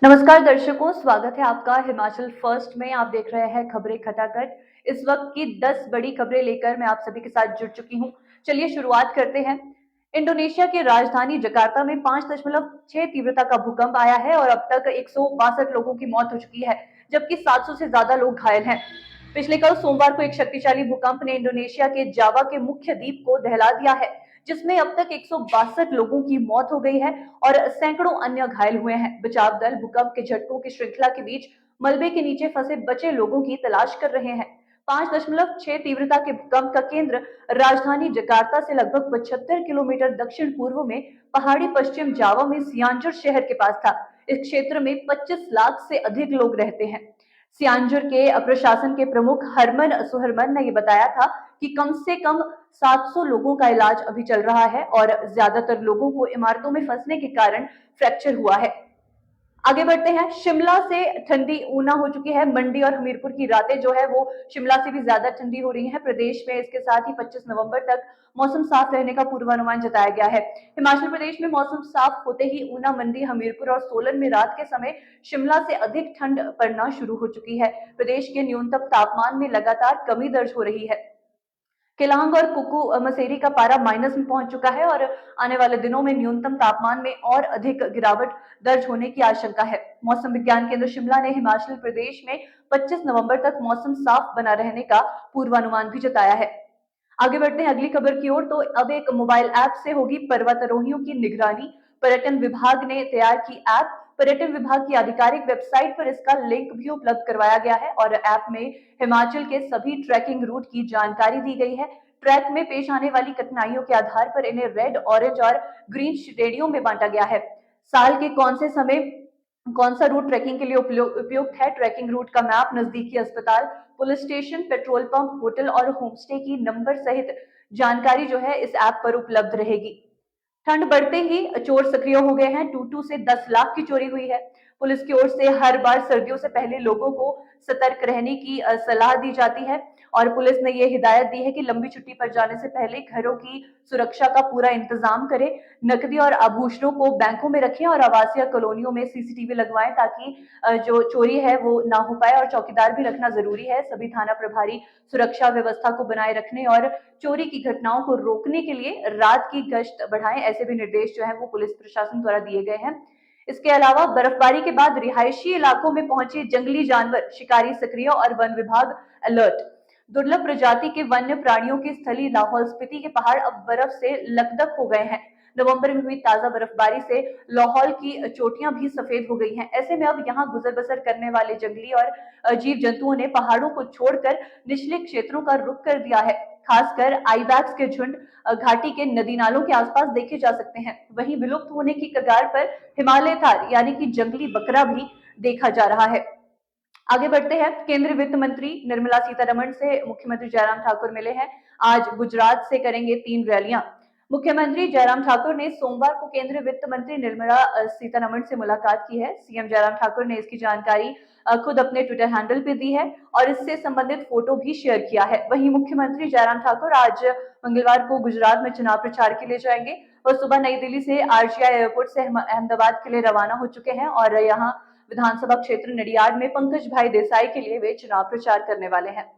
नमस्कार दर्शकों, स्वागत है आपका हिमाचल फर्स्ट में। आप देख रहे हैं खबरें खटाखट। इस वक्त की 10 बड़ी खबरें लेकर मैं आप सभी के साथ जुड़ चुकी हूं। चलिए शुरुआत करते हैं। इंडोनेशिया की राजधानी जकार्ता में 5.6 तीव्रता का भूकंप आया है और अब तक 162 लोगों की मौत हो चुकी है, जबकि 700 से ज्यादा लोग घायल हैं। पिछले कल सोमवार को एक शक्तिशाली भूकंप ने इंडोनेशिया के जावा के मुख्य द्वीप को दहला दिया है, जिसमें अब तक 162 लोगों की मौत हो गई है और सैकड़ों अन्य घायल हुए हैं। बचाव दल भूकंप के झटकों की श्रृंखला के बीच मलबे के नीचे फंसे बचे लोगों की तलाश कर रहे हैं। 5.6 तीव्रता के भूकंप का केंद्र राजधानी जकार्ता से लगभग 75 किलोमीटर दक्षिण पूर्व में पहाड़ी पश्चिम जावा में सियानजुर शहर के पास था। इस क्षेत्र में 25 लाख से अधिक लोग रहते हैं। सियानजुर के प्रशासन के प्रमुख हरमन सुहरमन ने ये बताया था कि कम से कम 700 लोगों का इलाज अभी चल रहा है और ज्यादातर लोगों को इमारतों में फंसने के कारण फ्रैक्चर हुआ है। आगे बढ़ते हैं। शिमला से ठंडी ऊना हो चुकी है। मंडी और हमीरपुर की रातें जो है वो शिमला से भी ज्यादा ठंडी हो रही हैं। प्रदेश में इसके साथ ही 25 नवंबर तक मौसम साफ रहने का पूर्वानुमान जताया गया है। हिमाचल प्रदेश में मौसम साफ होते ही ऊना, मंडी, हमीरपुर और सोलन में रात के समय शिमला से अधिक ठंड पड़ना शुरू हो चुकी है। प्रदेश के न्यूनतम तापमान में लगातार कमी दर्ज हो रही है। केलांग और कुकू मसेरी का पारा माइनस में पहुंच चुका है और आने वाले दिनों में न्यूनतम तापमान में और अधिक गिरावट दर्ज होने की आशंका है। मौसम विज्ञान केंद्र शिमला ने हिमाचल प्रदेश में 25 नवंबर तक मौसम साफ बना रहने का पूर्वानुमान भी जताया है। आगे बढ़ते हैं अगली खबर की ओर। तो अब एक मोबाइल ऐप से होगी पर्वतारोहियों की निगरानी। पर्यटन विभाग ने तैयार की ऐप। पर्यटन विभाग की आधिकारिक वेबसाइट पर इसका लिंक भी उपलब्ध करवाया गया है और ऐप में हिमाचल के सभी ट्रैकिंग रूट की जानकारी दी गई है। ट्रैक में पेश आने वाली कठिनाइयों के आधार पर इन्हें रेड, ऑरेंज और ग्रीन श्रेणियों में बांटा गया है। साल के कौन से समय कौन सा रूट ट्रैकिंग के लिए उपयुक्त है? ट्रैकिंग रूट का मैप, नजदीकी अस्पताल, police station, petrol pump, hotel और होमस्टे की नंबर सहित जानकारी जो है इस ऐप पर उपलब्ध रहेगी। ठंड बढ़ते ही चोर सक्रिय हो गए हैं। टूटू से 10 लाख की चोरी हुई है। पुलिस की ओर से हर बार सर्दियों से पहले लोगों को सतर्क रहने की सलाह दी जाती है और पुलिस ने ये हिदायत दी है कि लंबी छुट्टी पर जाने से पहले घरों की सुरक्षा का पूरा इंतजाम करें। नकदी और आभूषणों को बैंकों में रखें और आवासीय कॉलोनियों में सीसीटीवी लगवाएं ताकि जो चोरी है वो ना हो पाए। और चौकीदार भी रखना जरूरी है। सभी थाना प्रभारी सुरक्षा व्यवस्था को बनाए रखने और चोरी की घटनाओं को रोकने के लिए रात की गश्त बढ़ाएं, ऐसे भी निर्देश जो है वो पुलिस प्रशासन द्वारा दिए गए हैं। इसके अलावा बर्फबारी के बाद रिहायशी इलाकों में पहुंचे जंगली जानवर, शिकारी सक्रिय और वन विभाग अलर्ट। दुर्लभ प्रजाति के वन्य प्राणियों की स्थली लाहौल स्पीति के पहाड़ अब बर्फ से लकदक हो गए हैं। नवंबर में हुई ताजा बर्फबारी से लाहौल की चोटियां भी सफेद हो गई हैं। ऐसे में अब यहाँ गुजर बसर करने वाले जंगली और जीव जंतुओं ने पहाड़ों को छोड़कर निचले क्षेत्रों का रुख कर दिया है। खासकर आईबैक्स के झुंड घाटी के नदी नालों के आसपास देखे जा सकते हैं। वहीं विलुप्त होने की कगार पर हिमालय थार यानी कि जंगली बकरा भी देखा जा रहा है। आगे बढ़ते हैं। केंद्रीय वित्त मंत्री निर्मला सीतारमण से मुख्यमंत्री जयराम ठाकुर मिले हैं। आज गुजरात से करेंगे 3 रैलियां। मुख्यमंत्री जयराम ठाकुर ने सोमवार को केंद्रीय वित्त मंत्री निर्मला सीतारमण से मुलाकात की है। सीएम जयराम ठाकुर ने इसकी जानकारी खुद अपने ट्विटर हैंडल पे दी है और इससे संबंधित फोटो भी शेयर किया है। वहीं मुख्यमंत्री जयराम ठाकुर आज मंगलवार को गुजरात में चुनाव प्रचार के लिए जाएंगे। वह सुबह नई दिल्ली से आरजीआई एयरपोर्ट से अहमदाबाद के लिए रवाना हो चुके हैं और यहाँ विधानसभा क्षेत्र नडियाड में पंकज भाई देसाई के लिए वे चुनाव प्रचार करने वाले हैं।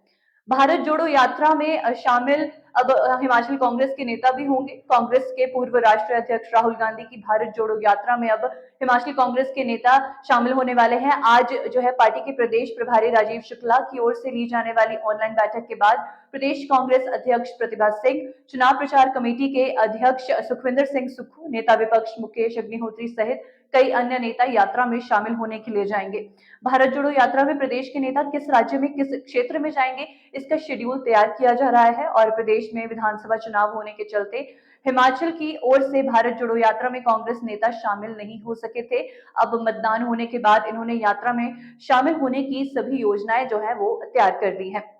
भारत जोड़ो यात्रा में शामिल अब हिमाचल कांग्रेस के नेता भी होंगे। कांग्रेस के पूर्व राष्ट्रीय अध्यक्ष राहुल गांधी की भारत जोड़ो यात्रा में अब हिमाचल कांग्रेस के नेता शामिल होने वाले हैं। आज जो है पार्टी के प्रदेश प्रभारी राजीव शुक्ला की ओर से ली जाने वाली ऑनलाइन बैठक के बाद प्रदेश कांग्रेस अध्यक्ष प्रतिभा सिंह, चुनाव प्रचार कमेटी के अध्यक्ष सुखविंदर सिंह सुक्खू, नेता विपक्ष मुकेश अग्निहोत्री सहित कई अन्य नेता यात्रा में शामिल होने के लिए जाएंगे। भारत जोड़ो यात्रा में प्रदेश के नेता किस राज्य में किस क्षेत्र में जाएंगे, इसका शेड्यूल तैयार किया जा रहा है और प्रदेश में विधानसभा चुनाव होने के चलते हिमाचल की ओर से भारत जोड़ो यात्रा में कांग्रेस नेता शामिल नहीं हो सके थे। अब मतदान होने के बाद इन्होंने यात्रा में शामिल होने की सभी योजनाएं जो है वो तैयार कर दी हैं।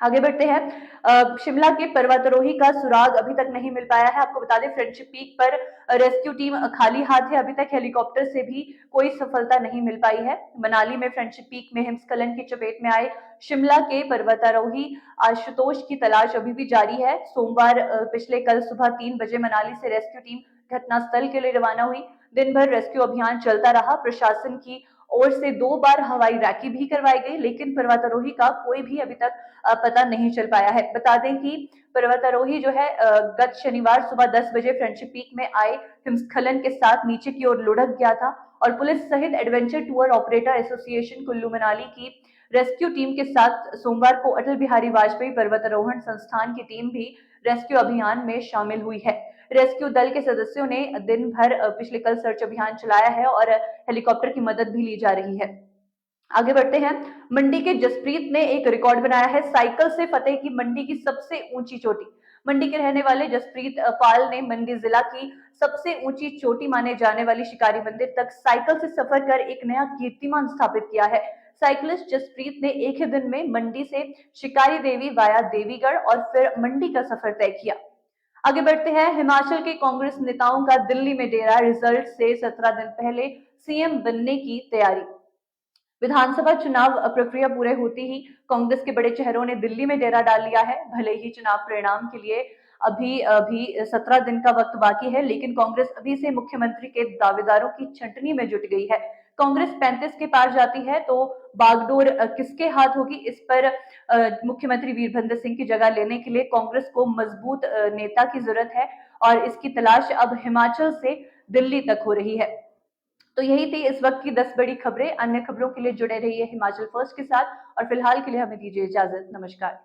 आगे बढ़ते हैं। शिमला के पर्वतारोही का सुराग अभी तक नहीं मिल पाया है। आपको बता दें फ्रेंडशिप पीक पर रेस्क्यू टीम खाली हाथ है। अभी तक हेलीकॉप्टर से भी कोई सफलता नहीं मिल पाई है। मनाली में फ्रेंडशिप पीक में हिमस्खलन की चपेट में आए शिमला के पर्वतारोही आशुतोष की तलाश अभी भी जारी है। सोमवार पिछले कल सुबह 3 बजे मनाली से रेस्क्यू टीम घटनास्थल के लिए रवाना हुई। दिन भर रेस्क्यू अभियान चलता रहा। प्रशासन की ओर से 2 बार हवाई रैकी भी करवाई गई, लेकिन पर्वतारोही का कोई भी अभी तक पता नहीं चल पाया है। बता दें कि पर्वतारोही जो है गत शनिवार सुबह 10 बजे फ्रेंडशिप पीक में आए हिमस्खलन के साथ नीचे की ओर लुढ़क गया था और पुलिस सहित adventure tour operator association Kullu Manali की रेस्क्यू टीम के साथ सोमवार को अटल बिहारी वाजपेयी पर्वतारोहण संस्थान की टीम भी रेस्क्यू अभियान में शामिल हुई है। रेस्क्यू दल के सदस्यों ने दिन भर पिछले कल सर्च अभियान चलाया है और हेलीकॉप्टर की मदद भी ली जा रही है। आगे बढ़ते हैं। मंडी के जसप्रीत ने एक रिकॉर्ड बनाया है, साइकिल से फतेह की मंडी की सबसे ऊंची चोटी। मंडी के रहने वाले जसप्रीत पाल ने मंडी जिला की सबसे ऊंची चोटी माने जाने वाली शिकारी मंदिर तक साइकिल से सफर कर एक नया कीर्तिमान स्थापित किया है। साइकिलिस्ट जसप्रीत ने एक ही दिन में मंडी से शिकारी देवी वाया देवीगढ़ और फिर मंडी का सफर तय किया। आगे बढ़ते हैं। हिमाचल के कांग्रेस नेताओं का दिल्ली में डेरा, रिजल्ट से 17 दिन पहले सीएम बनने की तैयारी। विधानसभा चुनाव प्रक्रिया पूरे होते ही कांग्रेस के बड़े चेहरों ने दिल्ली में डेरा डाल लिया है। भले ही चुनाव परिणाम के लिए अभी अभी 17 दिन का वक्त बाकी है, लेकिन कांग्रेस अभी से मुख्यमंत्री के दावेदारों की छंटनी में जुट गई है। कांग्रेस 35 के पार जाती है तो बागडोर किसके हाथ होगी, इस पर मुख्यमंत्री वीरभद्र सिंह की जगह लेने के लिए कांग्रेस को मजबूत नेता की जरूरत है और इसकी तलाश अब हिमाचल से दिल्ली तक हो रही है। तो यही थी इस वक्त की 10 बड़ी खबरें। अन्य खबरों के लिए जुड़े रहिए हिमाचल फर्स्ट के साथ और फिलहाल के लिए हमें दीजिए इजाजत। नमस्कार।